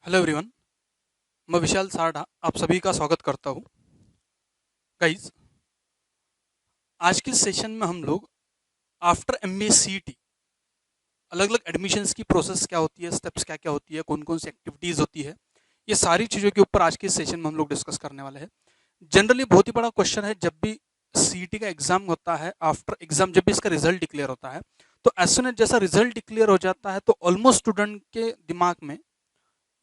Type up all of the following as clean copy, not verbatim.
Hello everyone. मैं विशाल सारडा आप सभी का स्वागत करता हूँ। गाइज, आज के सेशन में हम लोग आफ्टर एमबीए सीईटी अलग अलग एडमिशन्स की प्रोसेस क्या होती है, स्टेप्स क्या क्या होती है, कौन कौन सी एक्टिविटीज़ होती है, ये सारी चीज़ों के ऊपर आज के सेशन में हम लोग डिस्कस करने वाले हैं। जनरली बहुत ही बड़ा क्वेश्चन है, जब भी सीईटी का एग्जाम होता है, आफ्टर एग्जाम जब भी इसका रिजल्ट डिक्लेयर होता है, तो एज सुन एज जैसा रिजल्ट डिक्लेयर हो जाता है तो ऑलमोस्ट स्टूडेंट के दिमाग में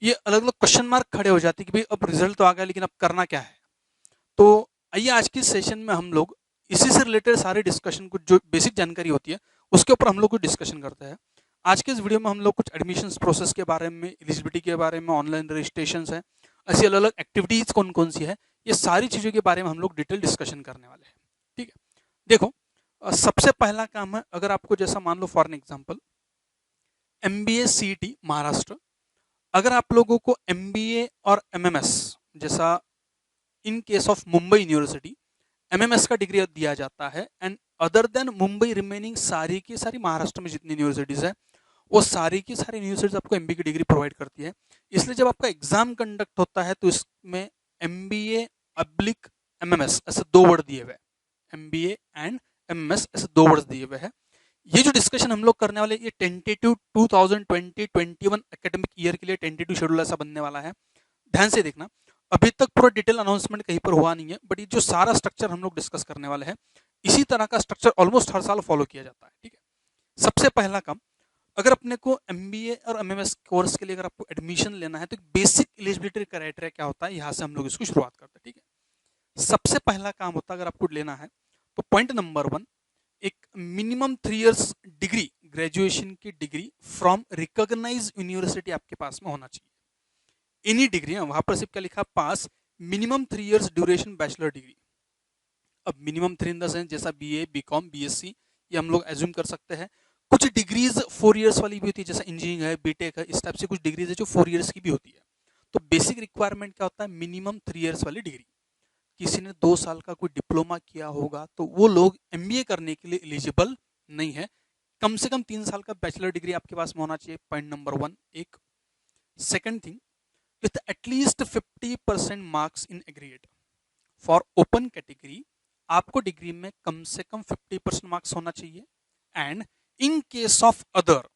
ये अलग अलग क्वेश्चन मार्क खड़े हो जाते हैं कि भाई अब रिजल्ट तो आ गया लेकिन अब करना क्या है। तो आइए आज के सेशन में हम लोग इसी से रिलेटेड सारे डिस्कशन, कुछ जो बेसिक जानकारी होती है उसके ऊपर हम लोग कुछ डिस्कशन करते हैं। आज के इस वीडियो में हम लोग कुछ एडमिशन्स प्रोसेस के बारे में, एलिजिबिलिटी के बारे में, ऑनलाइन रजिस्ट्रेशन है, ऐसी अलग अलग एक्टिविटीज कौन कौन सी है, ये सारी चीज़ों के बारे में हम लोग डिटेल डिस्कशन करने वाले हैं। ठीक है, देखो, सबसे पहला काम है, अगर आपको जैसा मान लो for an example MBA CET Maharashtra, अगर आप लोगों को MBA और MMS जैसा in case of Mumbai university MMS का डिग्री दिया जाता है, and other than Mumbai remaining सारी की सारी महाराष्ट्र में जितनी यूनिवर्सिटीज़ है वो सारी की सारी यूनिवर्सिटीज आपको MBA की डिग्री प्रोवाइड करती है। इसलिए जब आपका एग्जाम कंडक्ट होता है तो इसमें MBA अब्लिक MMS ऐसे दो वर्ड दिए हुए हैं, MBA एंड MMS ऐसे दो वर्ड दिए हुए हैं। ये जो डिस्कशन हम लोग करने वाले, ये टेंटेटिव 2020-21 एकेडमिक ईयर के लिए टेंटेटिव शेड्यूल ऐसा बनने वाला है। ध्यान से देखना, अभी तक पूरा डिटेल अनाउंसमेंट कहीं पर हुआ नहीं है, बट ये जो सारा स्ट्रक्चर हम लोग डिस्कस करने वाले हैं, इसी तरह का स्ट्रक्चर ऑलमोस्ट हर साल फॉलो किया जाता है। ठीक है, सबसे पहला काम, अगर अपने को MBA और MMS कोर्स के लिए अगर आपको एडमिशन लेना है तो एक बेसिक एलिजिबिलिटी क्राइटेरिया क्या होता है, यहाँ से हम लोग इसको शुरुआत करते हैं। ठीक है, सबसे पहला काम होता है, अगर आपको लेना है तो पॉइंट नंबर 1, एक मिनिमम 3 इयर्स डिग्री, ग्रेजुएशन की डिग्री फ्रॉम रिकॉग्नाइज यूनिवर्सिटी आपके पास में होना चाहिए। एनी डिग्री है, वहां पर सिर्फ क्या लिखा, pass, minimum 3 years duration bachelor degree. अब मिनिमम 3 इन द सेंस जैसा BA BCom BSc ये हम लोग एज्यूम कर सकते हैं। कुछ डिग्रीज 4 इयर्स वाली भी होती है, जैसा इंजीनियरिंग है, बीटेक है, इस टाइप से कुछ डिग्रीज है जो 4 इयर्स की भी होती है। तो बेसिक रिक्वायरमेंट क्या होता है, मिनिमम 3 इयर्स वाली डिग्री। किसी ने 2 साल का कोई डिप्लोमा किया होगा तो वो लोग MBA करने के लिए एलिजिबल नहीं है। कम से कम 3 साल का बैचलर डिग्री आपके पास में होना चाहिए, पॉइंट नंबर 1 एक। Second thing, with at least 50% marks in aggregate for open category, आपको डिग्री में कम से कम 50% मार्क्स होना चाहिए। And in case of other,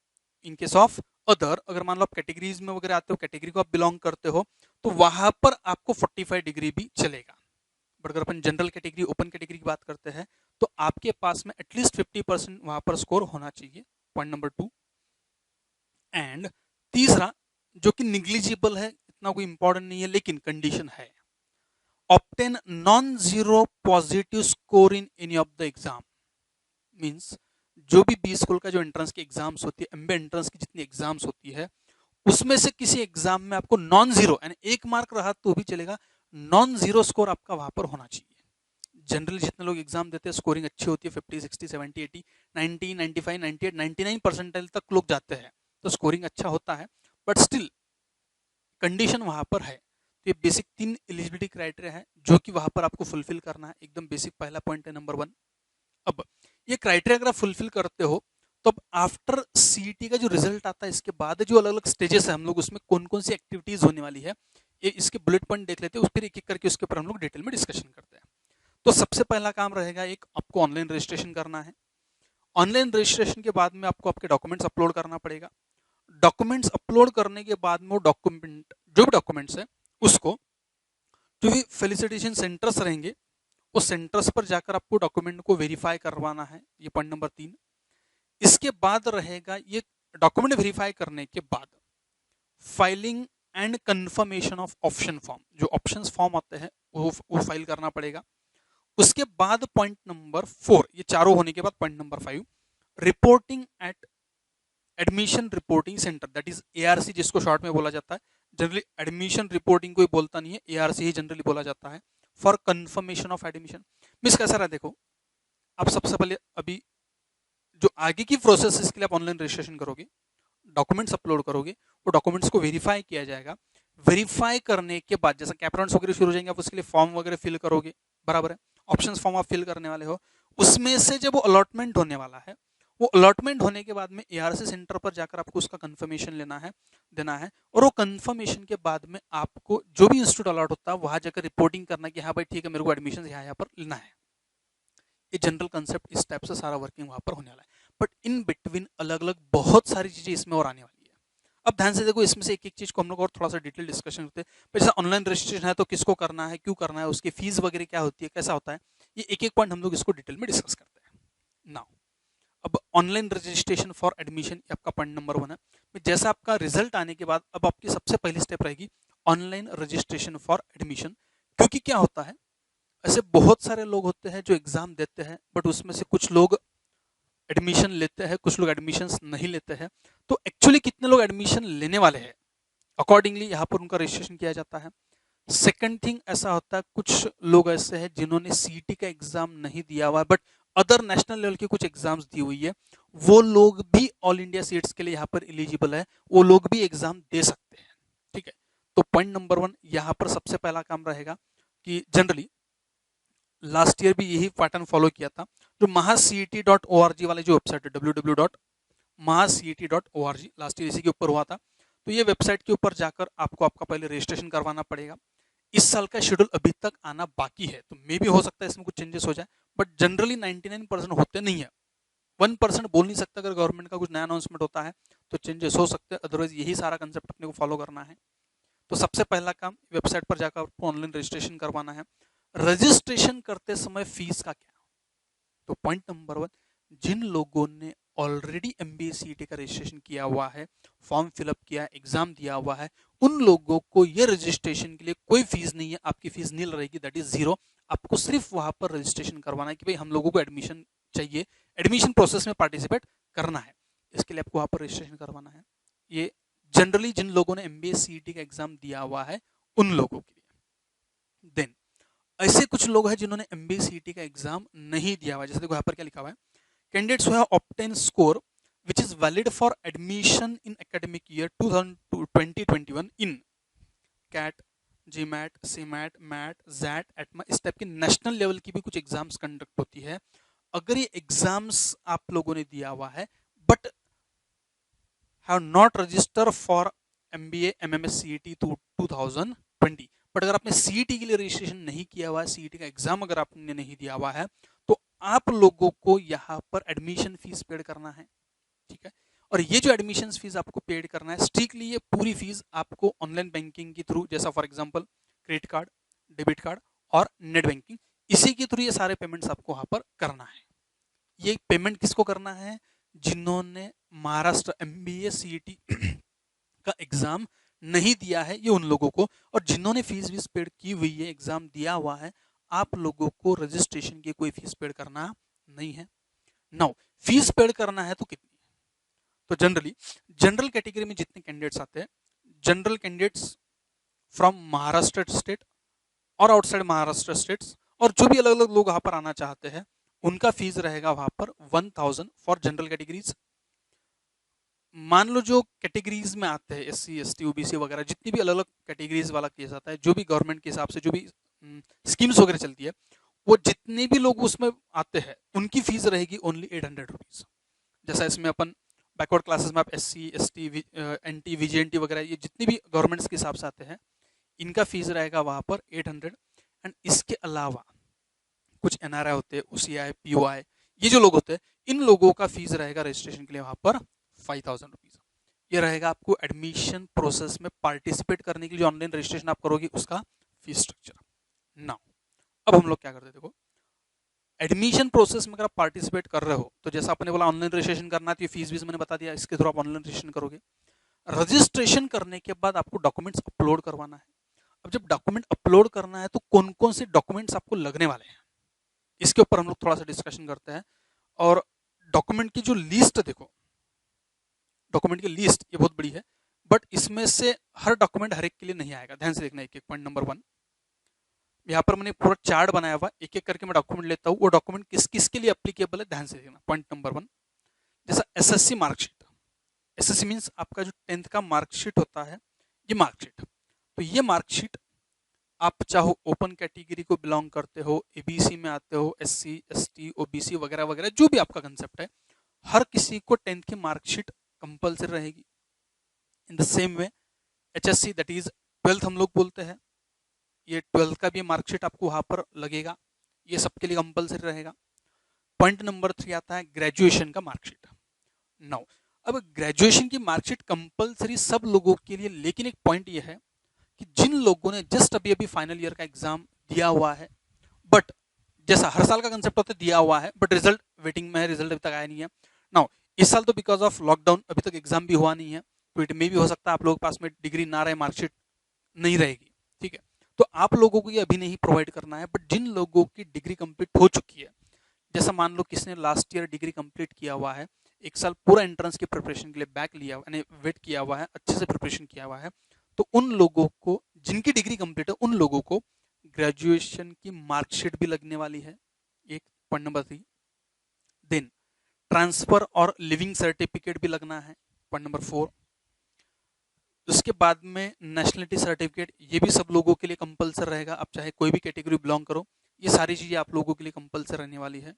in case of other, अगर मान लो आप कैटेगरीज में वगैरह आते हो, कैटेगरी को आप बिलोंग करते हो, तो वहां पर आपको 45 डिग्री भी चलेगा। बट अगर अपन जनरल कैटेगरी, ओपन कैटेगरी की बात करते हैं तो आपके पास में एटलीस्ट 50% वहां पर स्कोर होना चाहिए, पॉइंट नंबर 2। एंड तीसरा, जो कि निग्लिजिबल है, इतना कोई इंपॉर्टेंट नहीं है लेकिन कंडीशन है, obtain non zero positive score in any of the exam. Means जो भी बी स्कूल का जो एंट्रेंस की एग्जाम्स होती है, MBA एंट्रेंस की जितनी एग्जाम्स होती है, उसमें से किसी एग्जाम में आपको नॉन जीरो यानी एक मार्क रहा तो भी चलेगा, नॉन जीरो स्कोर आपका वहां पर होना चाहिए। जनरली जितने लोग एग्जाम देते हैं स्कोरिंग अच्छी होती है, 50 60 70 80 90 95 98 99 परसेंटाइल तक लोग जाते हैं, तो स्कोरिंग अच्छा होता है। बट स्टिल कंडीशन वहां पर है। तो ये बेसिक 3 एलिजिबिलिटी क्राइटेरिया है जो कि वहां पर आपको फुलफिल करना है, एकदम बेसिक पहला पॉइंट है नंबर 1। अब ये क्राइटेरिया अगर आप फुलफिल करते हो तो अब आफ्टर CET का जो रिजल्ट आता है, इसके बाद जो अलग अलग स्टेजेस है, हम लोग उसमें कौन कौन सी एक्टिविटीज होने वाली है, ये इसके बुलेट पॉइंट देख लेते हैं, फिर एक एक करके उसके ऊपर हम लोग डिटेल में डिस्कशन करते हैं। तो सबसे पहला काम रहेगा, एक आपको ऑनलाइन रजिस्ट्रेशन करना है। ऑनलाइन रजिस्ट्रेशन के बाद में आपको आपके डॉक्यूमेंट्स अपलोड करना पड़ेगा। डॉक्यूमेंट्स अपलोड करने के बाद में वो डॉक्यूमेंट, जो भी डॉक्यूमेंट्स है उसको, जो भी फेलिसिटेशन सेंटर्स रहेंगे उस सेंटर्स पर जाकर आपको डॉक्यूमेंट को वेरीफाई करवाना है, ये पॉइंट नंबर 3। इसके बाद रहेगा, ये डॉक्यूमेंट वेरीफाई करने के बाद filing and confirmation of option form, जो ऑप्शंस फॉर्म आते हैं वो फाइल करना पड़ेगा। उसके बाद पॉइंट नंबर 4, ये चारों होने के बाद point number 5, reporting at admission reporting centre, that is ARC जिसको शॉर्ट में बोला जाता है। जनरली एडमिशन रिपोर्टिंग कोई बोलता नहीं है, ARC ही जनरली बोला जाता है, for confirmation of admission. Miss कैसा रहा, देखो, आप सबसे पहले अभी जो आगे की प्रोसेस इसके लिए आप ऑनलाइन रजिस्ट्रेशन करोगे, डॉक्यूमेंट्स अपलोड करोगे, वो डॉक्यूमेंट्स को वेरीफाई किया जाएगा। वेरीफाई करने के बाद जैसा कैपराउंड्स वगैरह शुरू हो जाएंगे, आप उसके लिए फॉर्म वगैरह फिल करोगे, बराबर है, ऑप्शंस फॉर्म आप फिल करने वाले हो। उसमें से जब वो अलॉटमेंट होने वाला है, वो अलॉटमेंट होने के बाद में एआरसी सेंटर पर जाकर आपको उसका कंफर्मेशन देना है, और वो कंफर्मेशन के बाद में आपको जो भी इंस्टीट्यूट अलॉट होता है वहां जाकर रिपोर्टिंग करना कि हाँ भाई ठीक है, मेरे को एडमिशन यहाँ पर लेना है। ये जनरल कंसेप्ट इस टाइप से सारा वर्किंग वहां पर होने वाला है। बट इन बिटवीन अलग अलग बहुत सारी चीजें इसमें और आने वाली है। अब ध्यान से देखो, इसमें से एक एक चीज को हम लोग और थोड़ा सा डिटेल डिस्कशन करते हैं। जैसे ऑनलाइन रजिस्ट्रेशन है तो किसको करना है, क्यों करना है, उसकी फीस वगैरह क्या होती है, कैसा होता है, ये एक एक पॉइंट हम लोग इसको डिटेल में डिस्कस करते हैं नाउ। अब ऑनलाइन रजिस्ट्रेशन फॉर एडमिशन आपका पॉइंट नंबर 1 है। जैसा आपका रिजल्ट आने के बाद अब आपकी सबसे पहली स्टेप रहेगी ऑनलाइन रजिस्ट्रेशन फॉर एडमिशन। क्योंकि क्या होता है, ऐसे बहुत सारे लोग होते हैं जो एग्जाम देते हैं, बट उसमें से कुछ लोग एडमिशन लेते हैं, कुछ लोग एडमिशन नहीं लेते हैं। तो एक्चुअली कितने लोग एडमिशन लेने वाले हैं, अकॉर्डिंगली यहाँ पर उनका रजिस्ट्रेशन किया जाता है। सेकंड थिंग ऐसा होता है, कुछ लोग ऐसे हैं जिन्होंने सीईटी का एग्जाम नहीं दिया हुआ है बट अदर नेशनल लेवल के कुछ एग्जाम्स दी हुई है, वो लोग भी ऑल इंडिया सीट्स के लिए यहाँ पर एलिजिबल है, वो लोग भी एग्जाम दे सकते हैं। ठीक है, तो पॉइंट नंबर 1 यहाँ पर सबसे पहला काम रहेगा कि जनरली लास्ट ईयर भी यही पैटर्न फॉलो किया था। जो mahaCET.org वाले जो वेबसाइट है www.mahaCET.org, लास्ट ईयर इसी के ऊपर हुआ था। तो ये वेबसाइट के ऊपर जाकर आपको आपका पहले रजिस्ट्रेशन करवाना पड़ेगा। इस साल का शेड्यूल अभी तक आना बाकी है, तो मे भी हो सकता है इसमें कुछ चेंजेस हो जाए, बट जनरली 99% होते नहीं है। 1% बोल नहीं सकता, अगर गवर्नमेंट का कुछ नया अनाउंसमेंट होता है तो चेंजेस हो सकते हैं, अदरवाइज यही सारा कंसेप्ट अपने को फॉलो करना है। तो सबसे पहला काम, वेबसाइट पर जाकर आपको ऑनलाइन रजिस्ट्रेशन करवाना है। रजिस्ट्रेशन करते समय फीस का क्या, तो पॉइंट नंबर 1, जिन लोगों ने ऑलरेडी एमबीए सीईटी का रजिस्ट्रेशन किया हुआ है, फॉर्म फिलअप किया, एग्जाम दिया हुआ है, उन लोगों को ये रजिस्ट्रेशन के लिए कोई फीस नहीं है, आपकी फीस नील रहेगी, दैट इज 0। आपको सिर्फ वहां पर रजिस्ट्रेशन करवाना है कि भाई हम लोगों को एडमिशन चाहिए, एडमिशन प्रोसेस में पार्टिसिपेट करना है, इसके लिए आपको वहां पर रजिस्ट्रेशन करवाना है। ये जनरली जिन लोगों ने एमबीए सीईटी का एग्जाम दिया हुआ है उन लोगों के लिए। देन ऐसे कुछ लोग हैं जिन्होंने एमबीए सीईटी का एग्जाम नहीं दिया हुआ है। जैसे देखो यहाँ पर क्या लिखा हुआ है, candidates who have obtain score which is valid for admission in academic year 2021 in CAT, GMAT, CMAT, MAT, XAT, ATMA, इस टाइप के नेशनल लेवल की भी कुछ एग्जाम्स कंडक्ट होती है। अगर ये एग्जाम्स आप लोगों ने दिया हुआ है but have not register for MBA MMS CET 2020, but अगर आपने सीईटी के लिए रजिस्ट्रेशन नहीं किया हुआ है, सीईटी का एग्जाम अगर आपने नहीं दिया हुआ है, तो आप लोगों को यहाँ पर एडमिशन फीस पेड करना है। ठीक है, और ये जो एडमिशन फीस आपको पेड करना है, स्ट्रिक्टली ये पूरी फीस आपको ऑनलाइन बैंकिंग के थ्रू, जैसा for example credit card, debit card और नेट बैंकिंग, इसी के थ्रू ये सारे पेमेंट्स आपको वहां पर करना है। ये पेमेंट किसको करना है, जिन्होंने महाराष्ट्र एमबीए सीईटी का एग्जाम नहीं दिया है, ये उन लोगों को, और जिन्होंने फीस वीस पेड की हुई है, एग्जाम दिया हुआ है, आप लोगों को रजिस्ट्रेशन की कोई फीस पेड करना नहीं है। नाउ फीस पेड करना है तो कितनी, तो जनरली जनरल कैटेगरी में जितने कैंडिडेट्स आते हैं, general candidates from Maharashtra state और आउटसाइड महाराष्ट्र स्टेट्स, और जो भी अलग अलग लोग वहां पर आना चाहते हैं, उनका फीस रहेगा वहां पर 1000 फॉर जनरल कैटेगरीज। मान लो जो कैटेगरीज में आते हैं, SC ST OBC वगैरह, जितनी भी अलग अलग कैटेगरीज वाला केस आता है, जो भी गवर्नमेंट के हिसाब से जो भी स्कीम्स वगैरह चलती है, वो जितने भी लोग उसमें आते हैं उनकी फीस रहेगी ओनली 800 रुपीज। जैसा इसमें अपन बैकवर्ड क्लासेस में आप SC ST NT VJNT वगैरह, ये जितनी भी गवर्नमेंट्स के हिसाब से आते हैं, इनका फीस रहेगा वहां पर 800। एंड इसके अलावा कुछ NRI होते हैं, OCI POI, ये जो लोग होते हैं, इन लोगों का फीस रहेगा रजिस्ट्रेशन के लिए वहां पर 5000 रुपीज। ये रहेगा आपको एडमिशन प्रोसेस में पार्टिसिपेट करने के लिए, ऑनलाइन रजिस्ट्रेशन आप करोगे उसका फीस स्ट्रक्चर। नाउ अब हम लोग क्या करते हैं, देखो एडमिशन प्रोसेस में अगर आप पार्टिसिपेट कर रहे हो, तो जैसा आपने बोला ऑनलाइन रजिस्ट्रेशन करना है, तो ये फीस भी मैंने बता दिया, इसके थ्रू आप ऑनलाइन रजिस्ट्रेशन करोगे। रजिस्ट्रेशन करने के बाद आपको डॉक्यूमेंट्स अपलोड करवाना है। अब जब डॉक्यूमेंट अपलोड करना है तो कौन कौन से डॉक्यूमेंट्स आपको लगने वाले हैं, इसके ऊपर हम लोग थोड़ा सा डिस्कशन करते हैं। और डॉक्यूमेंट की जो लिस्ट देखो, डॉक्यूमेंट की लिस्ट ये बहुत बड़ी है, बट इसमें से हर डॉक्यूमेंट हर एक के लिए नहीं आएगा, ध्यान से देखना। एक एक पॉइंट नंबर 1, यहाँ पर मैंने पूरा चार्ट बनाया हुआ, एक एक करके मैं डॉक्यूमेंट लेता हूँ, वो डॉक्यूमेंट किस किस के लिए एप्लीकेबल है, ध्यान से देखना। पॉइंट नंबर 1, जैसा SSC मार्कशीट, SSC मीन्स आपका जो 10th का मार्कशीट होता है, ये मार्कशीट, तो ये मार्कशीट आप चाहो ओपन कैटेगरी को बिलोंग करते हो, ABC में आते हो, SC ST OBC वगैरह वगैरह, जो भी आपका कंसेप्ट है, हर किसी को 10th की मार्कशीट कंपलसरी रहेगी। In the same way HSC that is 12th हम लोग बोलते हैं, ये 12th का भी मार्कशीट आपको वहां पर लगेगा, ये सबके लिए कंपलसरी रहेगा। पॉइंट नंबर 3 आता है ग्रेजुएशन का मार्कशीट। नाउ अब ग्रेजुएशन की मार्कशीट कंपलसरी सब लोगों के लिए, लेकिन एक पॉइंट ये है कि जिन लोगों ने जस्ट अभी अभी फाइनल ईयर का एग्जाम दिया हुआ है, बट जैसा हर साल का कंसेप्ट होता है दिया हुआ है बट रिजल्ट वेटिंग में है, रिजल्ट अभी तक आया नहीं है। नाउ इस साल तो बिकॉज ऑफ लॉकडाउन अभी तक एग्जाम भी हुआ नहीं है, तो इट मे भी हो सकता है आप लोगों के पास में डिग्री ना रहे, मार्कशीट नहीं रहेगी, ठीक है। तो आप लोगों को ये अभी नहीं प्रोवाइड करना है, बट जिन लोगों की डिग्री कंप्लीट हो चुकी है, जैसा मान लो किसने लास्ट ईयर डिग्री कंप्लीट किया हुआ है, एक साल पूरा एंट्रेंस की प्रिपरेशन के लिए बैक लिया यानी वेट किया हुआ है, अच्छे से प्रिपरेशन किया हुआ है, तो उन लोगों को जिनकी डिग्री कंप्लीट है उन लोगों को ग्रेजुएशन की मार्कशीट भी लगने वाली है, एक पॉइंट नंबर 3। देन ट्रांसफर और लिविंग सर्टिफिकेट भी लगना है, पॉइंट नंबर 4। उसके बाद में नेशनलिटी सर्टिफिकेट, ये भी सब लोगों के लिए कंपलसरी रहेगा, आप चाहे कोई भी कैटेगरी बिलोंग करो, ये सारी चीजें आप लोगों के लिए कंपलसरी रहने वाली है।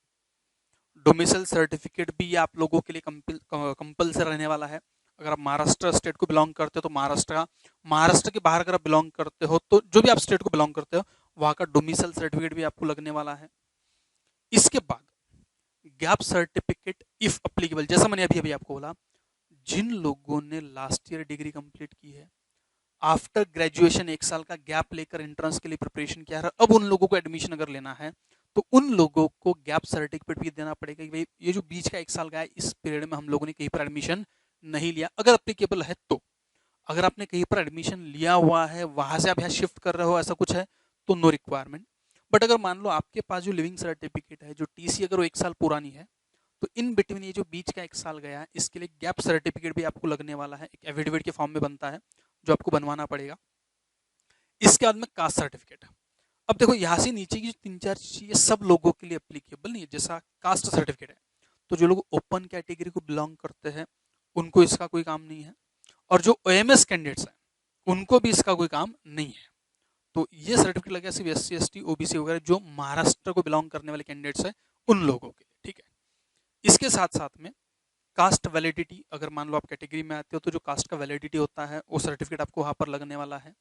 डोमिसाइल सर्टिफिकेट भी ये आप लोगों के लिए कंपलसरी रहने वाला है। अगर आप महाराष्ट्र स्टेट को बिलोंग करते हो तो महाराष्ट्र के बाहर अगर आप बिलोंग करते हो तो जो भी आप स्टेट को बिलोंग करते हो वहां का डोमिसाइल सर्टिफिकेट भी आपको लगने वाला है। इसके बाद गैप सर्टिफिकेट इफ अप्लीकेबल, जैसा मैंने अभी अभी आपको बोला, जिन लोगों ने लास्ट ईयर डिग्री कंप्लीट की है, आफ्टर ग्रेजुएशन एक साल का गैप लेकर एंट्रेंस के लिए प्रिपरेशन किया है, अब उन लोगों को एडमिशन अगर लेना है तो उन लोगों को गैप सर्टिफिकेट भी देना पड़ेगा कि भाई ये जो बीच का एक साल का है, इस पीरियड में हम लोगों ने कहीं पर एडमिशन नहीं लिया, अगर अप्लीकेबल है तो। अगर आपने कहीं पर एडमिशन लिया हुआ है, वहां से आप यहाँ शिफ्ट कर रहे हो, ऐसा कुछ है तो नो रिक्वायरमेंट। बट अगर मान लो आपके पास जो लिविंग सर्टिफिकेट है, जो TC अगर वो एक साल पुरानी है, तो इन बिटवीन ये जो बीच का एक साल गया है, इसके लिए गैप सर्टिफिकेट भी आपको लगने वाला है, एक एफिडेविट के फॉर्म में बनता है जो आपको बनवाना पड़ेगा। इसके बाद में कास्ट सर्टिफिकेट। अब देखो यहाँ से नीचे की जो 3-4 चीजें सब लोगों के लिए एप्लीकेबल नहीं है, जैसा कास्ट सर्टिफिकेट है तो जो लोग ओपन कैटेगरी को बिलोंग करते हैं उनको इसका कोई काम नहीं है, और जो OMS कैंडिडेट्स हैं उनको भी इसका कोई काम नहीं है। तो ये सर्टिफिकेट लगेगा सिर्फ SC ST OBC वगैरह जो महाराष्ट्र को बिलोंग करने वाले कैंडिडेट्स हैं उन लोगों के लिए, ठीक है। इसके साथ साथ में कास्ट वैलिडिटी, अगर मान लो आप कैटेगरी में आते हो तो जो कास्ट का वैलिडिटी होता है वो सर्टिफिकेट आपको वहां पर लगने वाला है,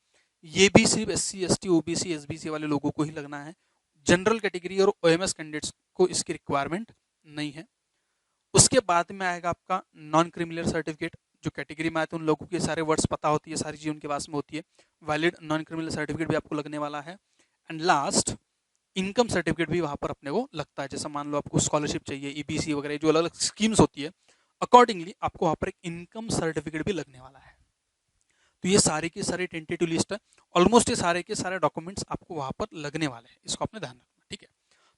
ये भी सिर्फ SC ST OBC SBC वाले लोगों को ही लगना है, जनरल कैटेगरी और OMS कैंडिडेट्स को इसकी रिक्वायरमेंट नहीं है। उसके बाद में आएगा आपका नॉन क्रिमिनल सर्टिफिकेट, जो कैटेगरी में आते हैं उन लोगों के सारे वर्ड्स पता होती है, सारी चीज़ उनके पास में होती है, वैलिड नॉन क्रिमिनल सर्टिफिकेट भी आपको लगने वाला है। एंड लास्ट इनकम सर्टिफिकेट भी वहां पर अपने को लगता है, जैसा मान लो आपको स्कॉलरशिप चाहिए, EBC वगैरह जो अलग अलग स्कीम्स होती है, अकॉर्डिंगली आपको वहां पर एक इनकम सर्टिफिकेट भी लगने वाला है। तो ये सारे के सारे टेंटेटिव लिस्ट है, ऑलमोस्ट ये सारे के सारे डॉक्यूमेंट्स आपको वहां पर लगने वाले हैं, इसको आपने ध्यान रखना, ठीक है।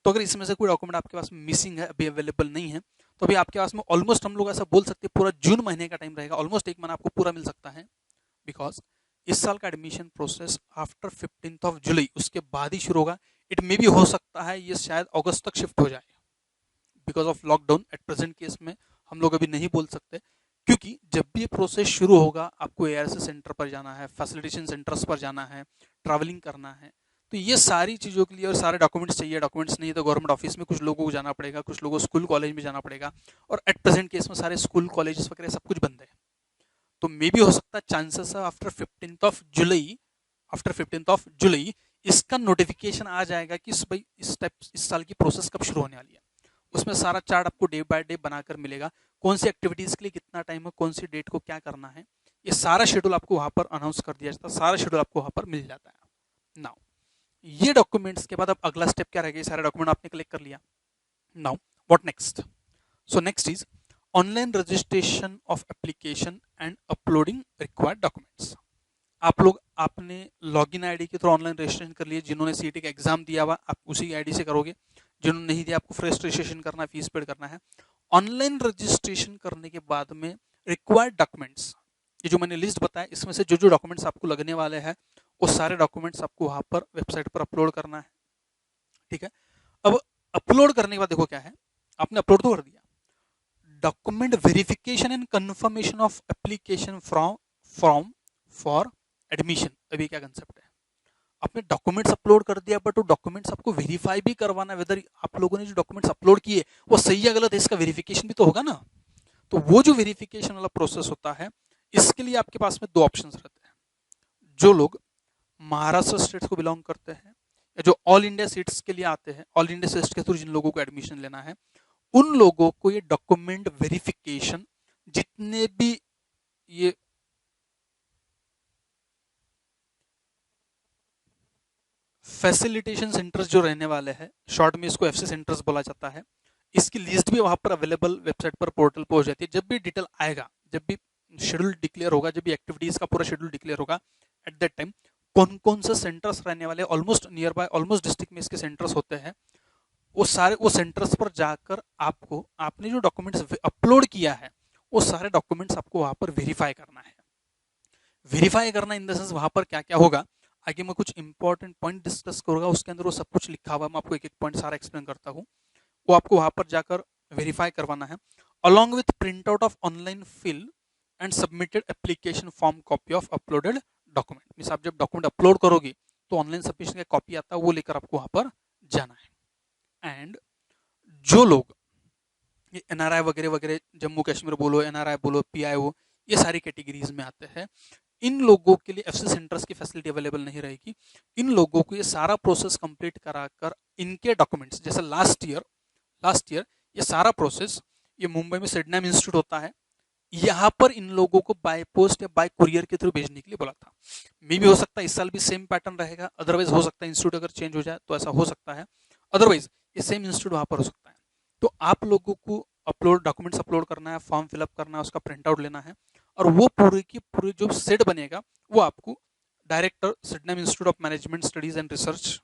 तो अगर इसमें से कोई डॉक्यूमेंट आपके पास मिसिंग है, अभी अवेलेबल नहीं है, तो अभी आपके पास में ऑलमोस्ट हम लोग ऐसा बोल सकते हैं पूरा जून महीने का टाइम रहेगा, ऑलमोस्ट एक महीना आपको पूरा मिल सकता है, बिकॉज इस साल का एडमिशन प्रोसेस आफ्टर 15 जुलाई उसके बाद ही शुरू होगा। इट मे भी हो सकता है ये शायद अगस्त तक शिफ्ट हो जाए, because of lockdown at present case में हम लोग अभी नहीं बोल सकते, क्योंकि जब भी ये प्रोसेस शुरू होगा आपको ARC सेंटर पर जाना है, फैसिलिटेशन सेंटर्स पर जाना है, ट्रैवलिंग करना है, तो ये सारी चीज़ों के लिए और सारे डॉक्यूमेंट्स चाहिए, डॉक्यूमेंट्स नहीं तो गवर्नमेंट ऑफिस में कुछ लोगों को जाना पड़ेगा, कुछ लोगों को स्कूल कॉलेज में जाना पड़ेगा, और एट प्रेजेंट केस में सारे स्कूल कॉलेजेस वगैरह सब कुछ बंद है। तो मे भी हो सकता है चांसेस है आफ्टर 15 जुलाई इसका नोटिफिकेशन आ जाएगा कि भाई इस साल की प्रोसेस कब शुरू होने वाली है। उसमें सारा चार्ट आपको डे बाय डे बनाकर मिलेगा, कौन सी एक्टिविटीज के लिए कितना टाइम है, कौन सी डेट को क्या करना है, ये सारा शेड्यूल आपको वहां पर अनाउंस कर दिया जाता है, सारा शेड्यूल आपको वहां पर मिल जाता है। नाउ ये डॉक्यूमेंट्स के बाद अब अगला स्टेप क्या रहेगा, सारे डॉक्यूमेंट आपने कलेक्ट कर लिया, now what next. So next is online registration of application and uploading required documents. आप लोग आपने लॉगिन आईडी के थ्रू ऑनलाइन रजिस्ट्रेशन कर लिए, जिन्होंने CET का एग्जाम दिया हुआ आप उसी आईडी से करोगे, जिन्होंने नहीं दिया आपको फ्रेश रजिस्ट्रेशन करना है, फीस पेड करना है। ऑनलाइन रजिस्ट्रेशन करने के बाद में रिक्वायर्ड डॉक्यूमेंट्स, ये जो मैंने लिस्ट बताया इसमें से जो जो डॉक्यूमेंट्स आपको लगने वाले हैं वो सारे डॉक्यूमेंट्स आपको वहां पर वेबसाइट पर अपलोड करना है, ठीक है। अब अपलोड करने के बाद देखो क्या है, आपने अपलोड तो कर दिया, document verification and confirmation of application form for admission. अभी क्या कंसेप्ट है, आपने डॉक्यूमेंट्स अपलोड कर दिया बट वो डॉक्यूमेंट्स आपको वेरीफाई भी करवाना है, वेदर आप लोगों ने जो डॉक्यूमेंट्स अपलोड किए वो सही है गलत है, इसका वेरिफिकेशन भी तो होगा ना। तो वो जो वेरिफिकेशन वाला प्रोसेस होता है, इसके लिए आपके पास में दो ऑप्शंस रहते हैं। जो लोग महाराष्ट्र स्टेट को बिलोंग करते हैं या जो ऑल इंडिया सीट्स के लिए आते हैं, ऑल इंडिया सीट्स के थ्रू जिन लोगों को एडमिशन लेना है, उन लोगों को ये डॉक्यूमेंट वेरिफिकेशन, जितने भी ये फैसिलिटेशन सेंटर्स जो रहने वाले हैं, शॉर्ट में इसको एफसी सेंटर्स बोला जाता है, इसकी लिस्ट भी वहां पर अवेलेबल वेबसाइट पर, पोर्टल पर हो जाती है। जब भी डिटेल आएगा, जब भी शेड्यूल डिक्लेयर होगा, जब भी एक्टिविटीज का पूरा शेड्यूल डिक्लेयर होगा, एट दैट टाइम कौन कौन से सेंटर्स रहने वाले, almost near by almost district में इसके सेंटर्स होते हैं, वो सारे वो सेंटर्स पर जाकर आपको आपने जो डॉक्यूमेंट्स अपलोड किया है, वो सारे डॉक्यूमेंट्स आपको वहां पर वेरीफाई करना है। वेरीफाई करना इन द सेंस वहां पर क्या क्या होगा, आगे मैं कुछ इंपॉर्टेंट पॉइंट डिस्कस करूंगा, उसके अंदर वो सब कुछ लिखा हुआ है, मैं आपको एक एक पॉइंट सारा एक्सप्लेन करता हूँ। वो आपको वहां पर जाकर वेरीफाई करवाना है, along with print out of online fill and submitted application form copy of uploaded document. Means आप जब डॉक्यूमेंट अपलोड करोगे तो ऑनलाइन सबमिशन का कॉपी आता है, वो लेकर आपको वहां पर जाना है। एंड जो लोग ये एनआरआई वगैरह वगैरह, जम्मू कश्मीर बोलो, एनआरआई बोलो, पीआईओ, ये सारी कैटेगरीज में आते हैं, इन लोगों के लिए एफसी सेंटर्स की फैसिलिटी अवेलेबल नहीं रहेगी। इन लोगों को ये सारा प्रोसेस कंप्लीट कराकर इनके डॉक्यूमेंट्स, जैसे लास्ट ईयर ये सारा प्रोसेस ये मुंबई में सिडनम इंस्टीट्यूट होता है, यहाँ पर इन लोगों को बाय पोस्ट या बाय कुरियर के थ्रू भेजने के लिए बोला था। मे भी हो सकता है इस साल भी सेम पैटर्न रहेगा, अदरवाइज हो सकता है इंस्टीट्यूट अगर चेंज हो जाए तो ऐसा हो सकता है, अदरवाइज ये सेम इंस्टीट्यूट वहां पर हो सकता है। तो आप लोगों को अपलोड डॉक्यूमेंट्स अपलोड करना है, फॉर्म फिलअप करना है, उसका प्रिंट आउट लेना है, और वो पूरी की पूरी जो सेट बनेगा वो आपको director सिडनम institute of management studies and research,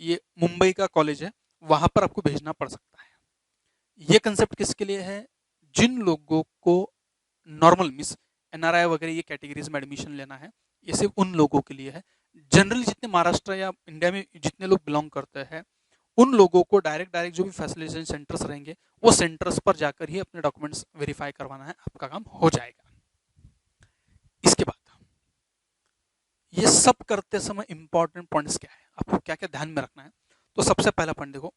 ये मुंबई का कॉलेज है, वहां पर आपको भेजना पड़ सकता है। ये कंसेप्ट किसके लिए है, जिन लोगों को नॉर्मल मिस एनआरआई वगैरह ये कैटेगरीज में एडमिशन लेना है, ये सिर्फ उन लोगों के लिए है। जनरली जितने महाराष्ट्र या इंडिया में जितने लोग बिलोंग करते हैं, उन लोगों को डायरेक्ट डायरेक्ट जो भी फैसिलिटेशन सेंटर्स रहेंगे, वो सेंटर्स पर जाकर ही अपने डॉक्यूमेंट्स वेरीफाई करवाना है, आपका काम हो जाएगा। इसके बाद ये सब करते समय इंपॉर्टेंट पॉइंट्स क्या है, आपको क्या क्या ध्यान में रखना है। तो सबसे पहला पॉइंट देखो,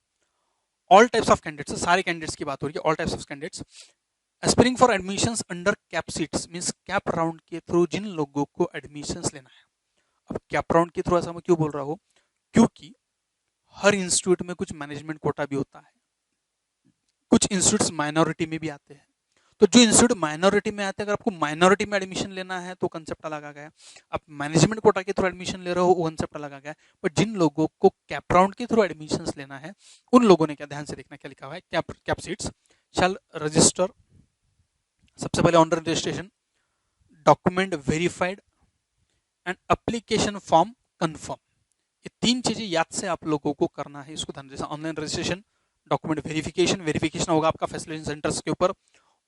ऑल टाइप्स ऑफ कैंडिडेट्स, सारे कैंडिडेट्स की बात हो रही है, all types of candidates aspiring for admissions under CAP seats, means CAP round के थ्रू जिन लोगों को एडमिशंस लेना है। अब कैप राउंड के थ्रू ऐसा मैं क्यों बोल रहा हूँ, क्योंकि हर इंस्टीट्यूट में कुछ मैनेजमेंट कोटा भी होता है, कुछ इंस्टीट्यूट्स माइनॉरिटी में भी आते हैं। तो जो इंस्टीट्यूट माइनॉरिटी में आते हैं, अगर आपको माइनॉरिटी में एडमिशन लेना है तो कंसेप्ट अलग आ गया, आप मैनेजमेंट कोटा के थ्रू एडमिशन ले रहे हो, वो कंसेप्ट अलग आ गया। बट जिन लोगों को कैप राउंड के थ्रू एडमिशन लेना है, उन लोगों ने क्या ध्यान से देखना, क्या लिखा हुआ है, कैप सीट्स शैल रजिस्टर, सबसे पहले on registration, document verified and application form confirm. ये तीन चीजें याद से आप लोगों को करना है, इसको ध्यान, जैसे ऑनलाइन रजिस्ट्रेशन, डॉक्यूमेंट वेरिफिकेशन होगा आपका फैसिलिटेशन सेंटर्स के ऊपर,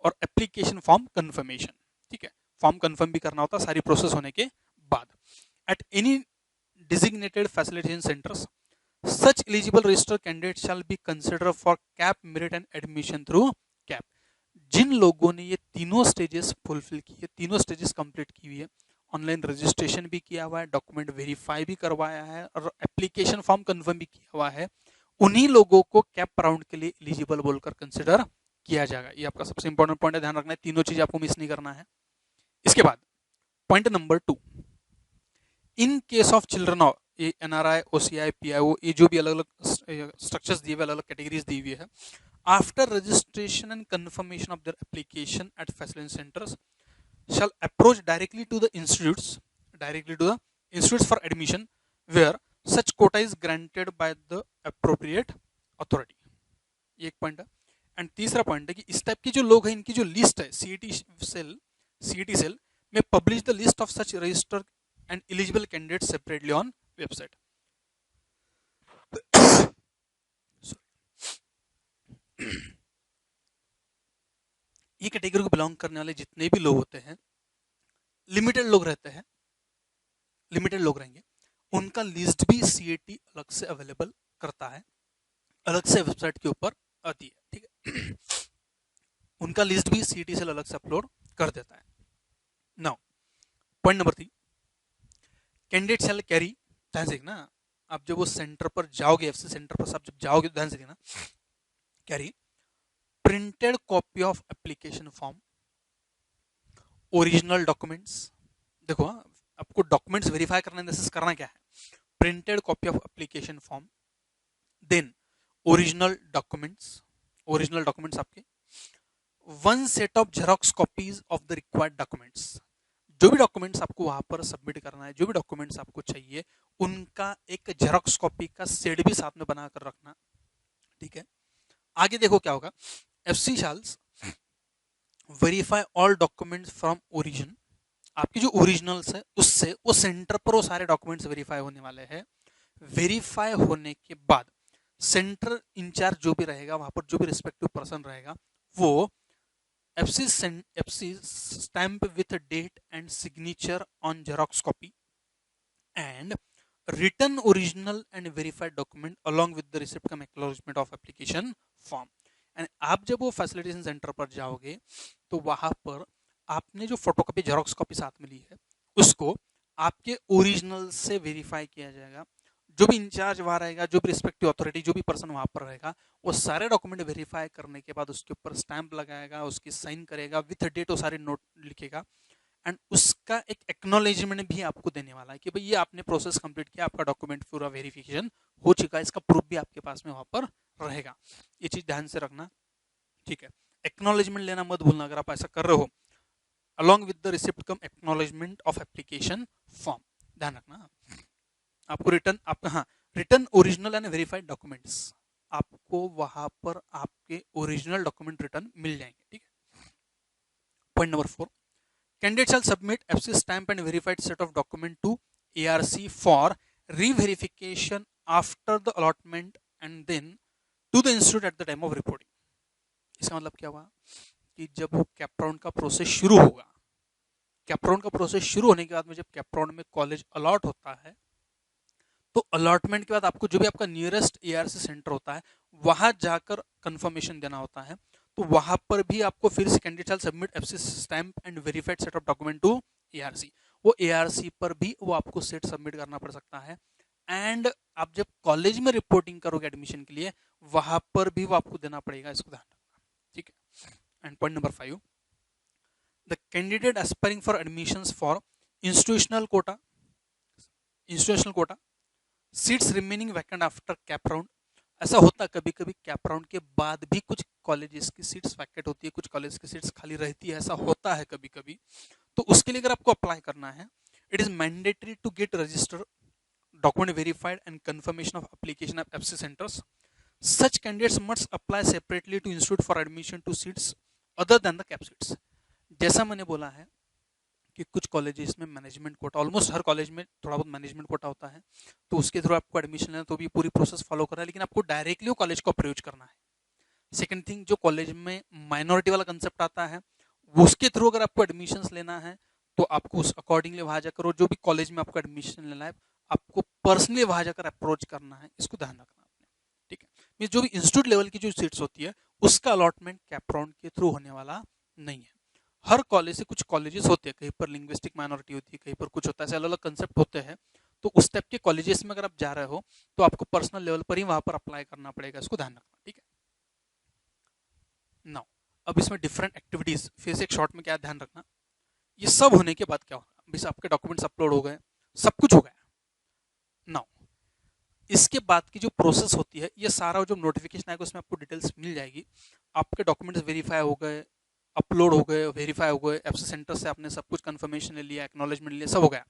और एप्लीकेशन फॉर्म कंफर्मेशन। ठीक है, फॉर्म कंफर्म भी करना होता है सारी प्रोसेस होने के बाद। At any designated facilitation centres such eligible registered candidate shall be consider for CAP merit and admission through CAP. जिन लोगों ने ये तीनों स्टेजेस फुलफिल की है, तीनों स्टेजेस कंप्लीट की हुई है, ऑनलाइन रजिस्ट्रेशन भी किया हुआ है, डॉक्यूमेंट वेरीफाई भी करवाया है, और एप्लीकेशन फॉर्म कंफर्म भी किया हुआ है, उन्हीं लोगों को कैप राउंड के लिए एलिजिबल बोलकर कंसिडर किया जाएगा। ये आपका सबसे इंपॉर्टेंट पॉइंट है, ध्यान रखना है, तीनों चीज आपको मिस नहीं करना है। इसके बाद point number 2, in case of children of ये एनआरआई, ओसीआई, पीआईओ, ये जो भी अलग अलग स्ट्रक्चर्स दिए हुए, अलग अलग कैटेगरीज दी हुई है, after registration and confirmation of their application at facilitation centres shall approach directly to the institutes for admission where such quota is granted by the appropriate authority। ये एक पॉइंट है। एंड तीसरा पॉइंट है कि इस type के जो लोग हैं, इनकी जो लिस्ट है, सीईटी सेल में publish the list of such registered and eligible candidate separately on website. ये कैटेगरी को बिलोंग करने वाले जितने भी लोग होते हैं, लिमिटेड लोग रहते हैं, लिमिटेड लोग रहेंगे, उनका लिस्ट भी सीएटी अलग से अवेलेबल करता है, अलग से वेबसाइट के ऊपर आती है। ठीक है, उनका लिस्ट भी सीएटी से अलग से अपलोड कर देता है। नाउ पॉइंट नंबर 3, कैंडिडेट शैल कैरी, ध्यान से देखना, आप जब वो सेंटर पर जाओगे, एफसी सेंटर पर आप जब जाओगे, ध्यान से देखना, carry printed copy of application form, original documents. देखो हाँ, आपको डॉक्यूमेंट्स वेरीफाई करना क्या है, printed copy of application form, then original documents, original documents आपके, one set of xerox copies of the required documents. जो भी डॉक्यूमेंट्स आपको वहां पर सबमिट करना है, जो भी डॉक्यूमेंट्स आपको चाहिए, उनका एक जेरोक्स कॉपी का सेट भी साथ में बनाकर रखना। ठीक है, आगे देखो क्या होगा, FC shawls verify all documents from origin. आपकी जो ओरिजिनल्स है उससे वो सेंटर पर वो सारे डॉक्यूमेंट्स वेरीफाई होने वाले हैं। वेरीफाई होने के बाद सेंटर इंचार्ज जो भी रहेगा, वहां पर जो भी रिस्पेक्टिव पर्सन रहेगा, वो FC stamp with date and signature on xerox copy and return original and verified document along with the receipt cum acknowledgement of application form. And आप जब वो फैसिलिटेशन सेंटर पर जाओगे तो वहां पर आपने जो फोटोकॉपी जेरोक्स कॉपी साथ में ली है उसको आपके ओरिजिनल से वेरीफाई किया जाएगा। जो भी इंचार्ज वहां रहेगा, जो भी रिस्पेक्टिव अथॉरिटी, जो भी पर्सन वहां पर रहेगा, वो सारे डॉक्यूमेंट वेरीफाई करने के बाद उसके ऊपर स्टैंप लगाएगा, उसकी साइन करेगा, विथ डेट वो सारे नोट लिखेगा एंड उसका एक एक्नॉलेजमेंट भी आपको देने वाला है कि भाई ये आपने प्रोसेस कंप्लीट किया, आपका डॉक्यूमेंट पूरा वेरिफिकेशन हो चुका है, इसका प्रूफ भी आपके पास में वहां पर रहेगा। ये चीज ध्यान से रखना। ठीक है, एक्नॉलेजमेंट लेना मत भूलना अगर आप ऐसा कर रहे हो, along with the receipt cum acknowledgement of application form, ध्यान रखना। आपको रिटर्न आपका हाँ, return original and verified documents, आपको वहां पर आपके ओरिजिनल डॉक्यूमेंट रिटर्न मिल जाएंगे। ठीक है, point number 4, candidate shall submit FC stamp and verified set of document to ARC for re-verification after the allotment and then to the institute at the time of reporting। इसका मतलब क्या हुआ कि जब वो कैपराउंड का प्रोसेस शुरू होगा, कैपराउंड का प्रोसेस शुरू होने के बाद में जब कैपराउंड में कॉलेज अलॉट होता है तो अलॉटमेंट के बाद आपको जो भी आपका नियरेस्ट एआरसी सेंटर होता है वहां जाकर कंफर्मेशन देना होता है। तो वहां पर भी आपको फिर से candidate shall submit FC stamp and verified set of document to ARC. वो एआरसी पर भी वो आपको सेट सबमिट करना पड़ सकता है। एंड आप जब कॉलेज में रिपोर्टिंग करोगे एडमिशन के लिए, वहां पर भी वो आपको देना पड़ेगा, इसको ध्यान रखना। ठीक है, and point number 5, the candidate aspiring for admissions for institutional quota, institutional quota seats remaining vacant after CAP round. ऐसा होता है कभी कभी कैप राउंड के बाद भी कुछ कॉलेजेस की सीट्स वैकेंट होती है, कुछ कॉलेज की सीट्स खाली रहती है, ऐसा होता है कभी कभी। तो उसके लिए अगर आपको अप्लाई करना है, it is mandatory to get register document verified and confirmation of application of FC centres. Such candidates must apply separately to institute for admission to seats other than the CAP seats. जैसा मैंने बोला है कि कुछ colleges में management quota, almost हर college में थोड़ा बहुत मैनेजमेंट कोटा होता है, तो उसके थ्रू आपको एडमिशन लेना तो भी पूरी प्रोसेस फॉलो करना है, लेकिन आपको डायरेक्टली वो कॉलेज को अप्रोच करना है। सेकंड थिंग, जो कॉलेज में माइनॉरिटी वाला कंसेप्ट आता है उसके थ्रू अगर आपको एडमिशन लेना है तो आपको उस अकॉर्डिंगली वहां जाकर, और जो भी कॉलेज में आपको एडमिशन लेना है आपको पर्सनली वहां जाकर अप्रोच करना है, इसको ध्यान रखना आपने। ठीक है, जो भी इंस्टीट्यूट लेवल की जो सीट्स होती है उसका अलॉटमेंट कैप राउंड के थ्रू होने वाला नहीं है। हर कॉलेज से कुछ कॉलेजेस होते हैं, कहीं पर लिंग्विस्टिक माइनॉरिटी होती है, कहीं पर कुछ होता है, ऐसे अलग अलग कंसेप्ट होते हैं। तो उस टाइप के कॉलेजेस में अगर आप जा रहे हो तो आपको पर्सनल लेवल पर ही वहां पर अप्लाई करना पड़ेगा, इसको ध्यान रखना। ठीक है, नाउ अब इसमें डिफरेंट एक्टिविटीज, फिर से एक शॉर्ट में क्या ध्यान रखना, ये सब होने के बाद क्या होगा, अभी आपके डॉक्यूमेंट्स अपलोड हो गए, सब कुछ हो गया। नाउ इसके बाद की जो प्रोसेस होती है, ये सारा जो नोटिफिकेशन आएगा उसमें आपको डिटेल्स मिल जाएगी। आपके डॉक्यूमेंट्स वेरीफाई हो गए, अपलोड हो गए, वेरीफाई हो गए, एफसी सेंटर से आपने सब कुछ कंफर्मेशन ले लिया, एक्नॉलेजमेंट लिया, सब हो गया।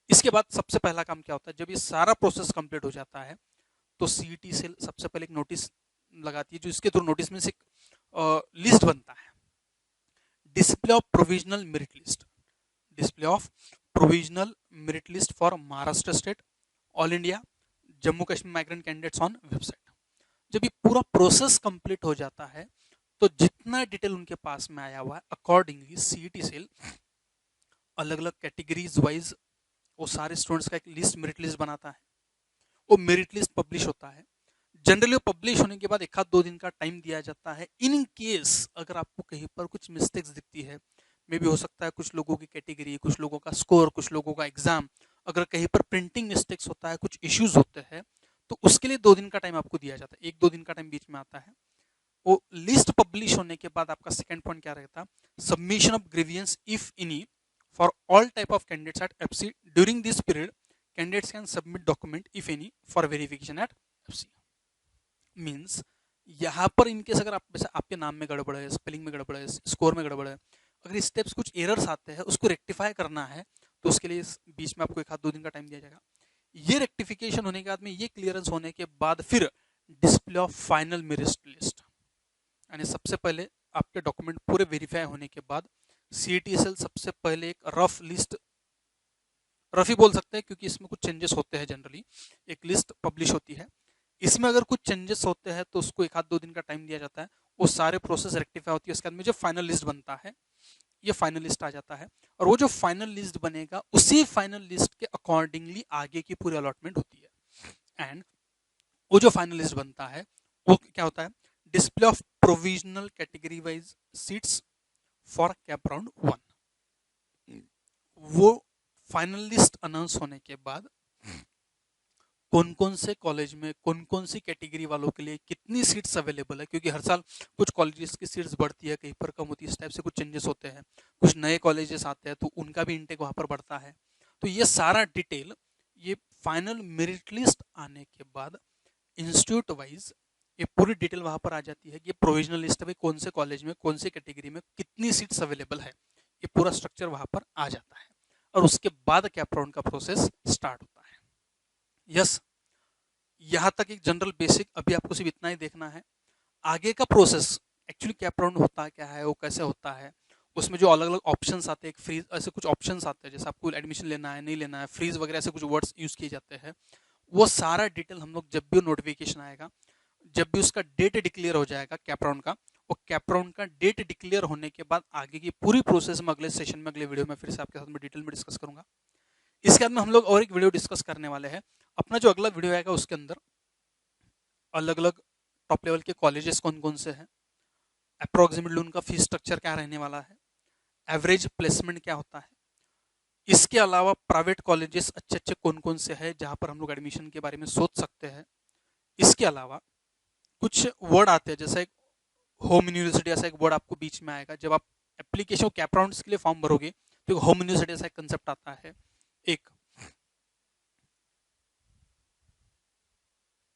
इसके बाद सबसे पहला काम क्या होता है, जब ये सारा प्रोसेस कंप्लीट हो जाता है तो सीईटी से सबसे पहले एक नोटिस लगाती है, जो इसके थ्रू नोटिस में से एक लिस्ट बनता है, display of provisional merit list, display of provisional merit list for Maharashtra state, all India, Jammu Kashmir migrant candidates on website. जब ये पूरा प्रोसेस कंप्लीट हो जाता है तो जितना डिटेल उनके पास में आया हुआ है अकॉर्डिंगली सीईटी सेल अलग अलग कैटेगरीज वाइज वो सारे स्टूडेंट्स का एक लिस्ट, मेरिट लिस्ट बनाता है। वो मेरिट लिस्ट पब्लिश होता है। जनरली पब्लिश होने के बाद 1-2 दिन का टाइम दिया जाता है। इन केस अगर आपको कहीं पर कुछ मिस्टेक्स दिखती है, मे भी हो सकता है कुछ लोगों की कैटेगरी, कुछ लोगों का स्कोर, कुछ लोगों का एग्जाम, अगर कहीं पर प्रिंटिंग मिस्टेक्स होता है, कुछ इश्यूज होते हैं, तो उसके लिए 2 दिन का टाइम आपको दिया जाता है, 1-2 दिन का टाइम बीच में आता है। वो लिस्ट पब्लिश होने के बाद आपका सेकंड पॉइंट क्या रहेगा, submission of grievance if any for all type of candidates at FC during this period candidates can submit document if any for verification at FC. Means यहाँ पर इनकेस अगर आपके नाम में गड़बड़ है, स्पेलिंग में गड़बड़ है, स्कोर में गड़बड़ है, अगर स्टेप्स कुछ एरर्स आते हैं उसको रेक्टिफाई करना है तो उसके लिए इस बीच में आपको 1 आध 2 दिन का टाइम दिया जाएगा। ये रेक्टिफिकेशन होने के बाद में, ये क्लियरेंस होने के बाद फिर display of final merit list, यानी सबसे पहले आपके डॉक्यूमेंट पूरे वेरीफाई होने के बाद CETSL सबसे पहले एक रफ लिस्ट, रफ ही बोल सकते हैं क्योंकि इसमें कुछ चेंजेस होते हैं, जनरली एक लिस्ट पब्लिश होती है, इसमें अगर कुछ चेंजेस होते हैं तो उसको 1 आध 2 दिन का टाइम दिया जाता है, वो सारे प्रोसेस रेक्टिफाई होती है, उसके बाद में जो फाइनल लिस्ट बनता है ये फाइनल लिस्ट आ जाता है, और वो जो फाइनल लिस्ट बनेगा उसी फाइनल लिस्ट के अकॉर्डिंगली आगे की पूरी अलॉटमेंट होती है। एंड वो जो फाइनल लिस्ट बनता है वो क्या होता है, display of provisional category wise seats for cap round 1। वो फाइनल लिस्ट अनाउंस होने के बाद कौन कौन से कॉलेज में कौन कौन सी कैटेगरी वालों के लिए कितनी सीट्स अवेलेबल है, क्योंकि हर साल कुछ कॉलेजेस की सीट्स बढ़ती है, कहीं पर कम होती है, इस टाइप से कुछ चेंजेस होते हैं, कुछ नए कॉलेजेस आते हैं तो उनका भी इंटेक वहाँ पर बढ़ता है। तो ये सारा डिटेल ये फाइनल मेरिट लिस्ट आने के बाद इंस्टीट्यूट वाइज ये पूरी डिटेल वहाँ पर आ जाती है कि ये प्रोविजनल लिस्ट है, कौन से कॉलेज में कौन से कैटेगरी में कितनी सीट्स अवेलेबल है, ये पूरा स्ट्रक्चर वहाँ पर आ जाता है, और उसके बाद कैप राउंड का प्रोसेस स्टार्ट होता है। यस, यहाँ तक एक जनरल बेसिक अभी आपको सिर्फ इतना ही देखना है। आगे का प्रोसेस एक्चुअली कैप राउंड होता क्या है, वो कैसे होता है, उसमें जो अलग अलग ऑप्शंस आते हैं, एक फ्रीज, ऐसे कुछ ऑप्शंस आते हैं, जैसे आपको एडमिशन लेना है नहीं लेना है, फ्रीज वगैरह ऐसे कुछ वर्ड्स यूज किए जाते हैं, वो सारा डिटेल हम लोग जब भी नोटिफिकेशन आएगा, जब भी उसका डेट डिक्लेयर हो जाएगा कैप राउंड का, वो कैप राउंड का डेट डिक्लेयर होने के बाद आगे की पूरी प्रोसेस में अगले सेशन में, अगले वीडियो में फिर से आपके साथ में डिटेल में डिस्कस करूंगा। इसके बाद में हम लोग और एक वीडियो डिस्कस करने वाले हैं। अपना जो अगला वीडियो आएगा उसके अंदर अलग अलग टॉप लेवल के कॉलेजेस कौन कौन से हैं, अप्रोक्सीमेटली उनका फीस स्ट्रक्चर क्या रहने वाला है, एवरेज प्लेसमेंट क्या होता है, इसके अलावा प्राइवेट कॉलेजेस अच्छे अच्छे कौन कौन से हैं जहां पर हम लोग एडमिशन के बारे में सोच सकते हैं। इसके अलावा कुछ वर्ड आते हैं, जैसा एक होम यूनिवर्सिटी, ऐसा एक वर्ड आपको बीच में आएगा जब आप एप्लीकेशन कैप राउंड्स के लिए फॉर्म भरोगे, तो होम यूनिवर्सिटी ऐसा एक कंसेप्ट आता है, एक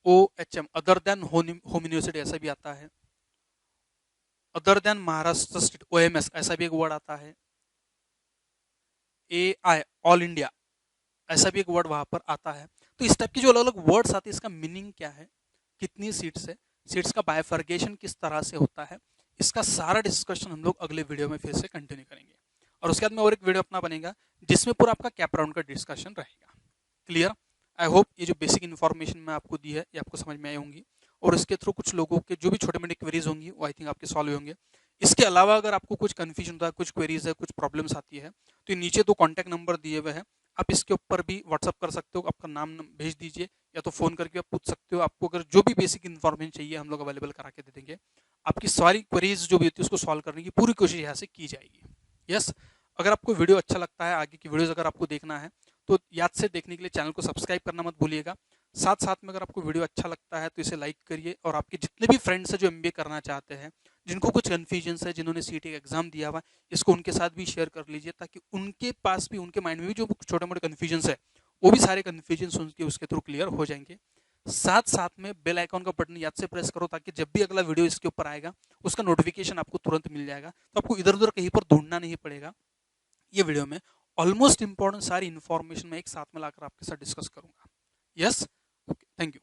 OHM other than home university ऐसा भी आता है, other than Maharashtra state OMS ऐसा भी एक वर्ड आता है, AI ऑल इंडिया ऐसा भी एक वर्ड वहां पर आता है। तो इस टाइप के जो अलग अलग वर्ड्स आते हैं, इसका मीनिंग क्या है, कितनी सीट्स है, सीट्स का बायफर्गेशन किस तरह से होता है, इसका सारा डिस्कशन हम लोग अगले वीडियो में फिर से कंटिन्यू करेंगे, और उसके बाद में और एक वीडियो अपना बनेगा जिसमें पूरा आपका कैप राउंड का डिस्कशन रहेगा। क्लियर? आई होप ये जो बेसिक इन्फॉर्मेशन मैं आपको दी है ये आपको समझ में आई होंगी, और इसके थ्रू कुछ लोगों के जो भी छोटे मोटे क्वेरीज होंगी वो आई थिंक आपके सॉल्व होंगे। इसके अलावा अगर आपको कुछ कन्फ्यूजन होता है, कुछ क्वेरीज है, कुछ प्रॉब्लम्स आती है, तो नीचे 2 कॉन्टैक्ट नंबर दिए हुए हैं, आप इसके ऊपर भी व्हाट्सअप कर सकते हो, आपका नाम भेज दीजिए, या तो फ़ोन करके आप पूछ सकते हो। आपको अगर जो भी बेसिक इन्फॉर्मेशन चाहिए हम लोग अवेलेबल करा के दे देंगे। आपकी सारी क्वेरीज जो भी होती है उसको सॉल्व करने की पूरी कोशिश यहाँ से की जाएगी। यस, अगर आपको वीडियो अच्छा लगता है, आगे की वीडियोज़ अगर आपको देखना है तो याद से देखने के लिए चैनल को सब्सक्राइब करना मत भूलिएगा। साथ साथ में अगर आपको वीडियो अच्छा लगता है तो इसे लाइक करिए, और आपके जितने भी फ्रेंड्स हैं जो MBA करना चाहते हैं, जिनको कुछ कन्फ्यूजन्स है, जिन्होंने CET का एग्जाम दिया हुआ, इसको उनके साथ भी शेयर कर लीजिए, ताकि उनके पास भी, उनके माइंड में भी जो छोटे मोटे कन्फ्यूजन्स है वो भी सारे कन्फ्यूजन्स उनके उसके थ्रू क्लियर हो जाएंगे। साथ साथ में बेल आइकॉन का बटन याद से प्रेस करो, ताकि जब भी अगला वीडियो इसके ऊपर आएगा उसका नोटिफिकेशन आपको तुरंत मिल जाएगा, तो आपको इधर उधर कहीं पर ढूंढना नहीं पड़ेगा। ये वीडियो में ऑलमोस्ट इंपॉर्टेंट सारी इन्फॉर्मेशन मैं एक साथ में लाकर आपके साथ डिस्कस करूंगा। Yes, okay, thank you.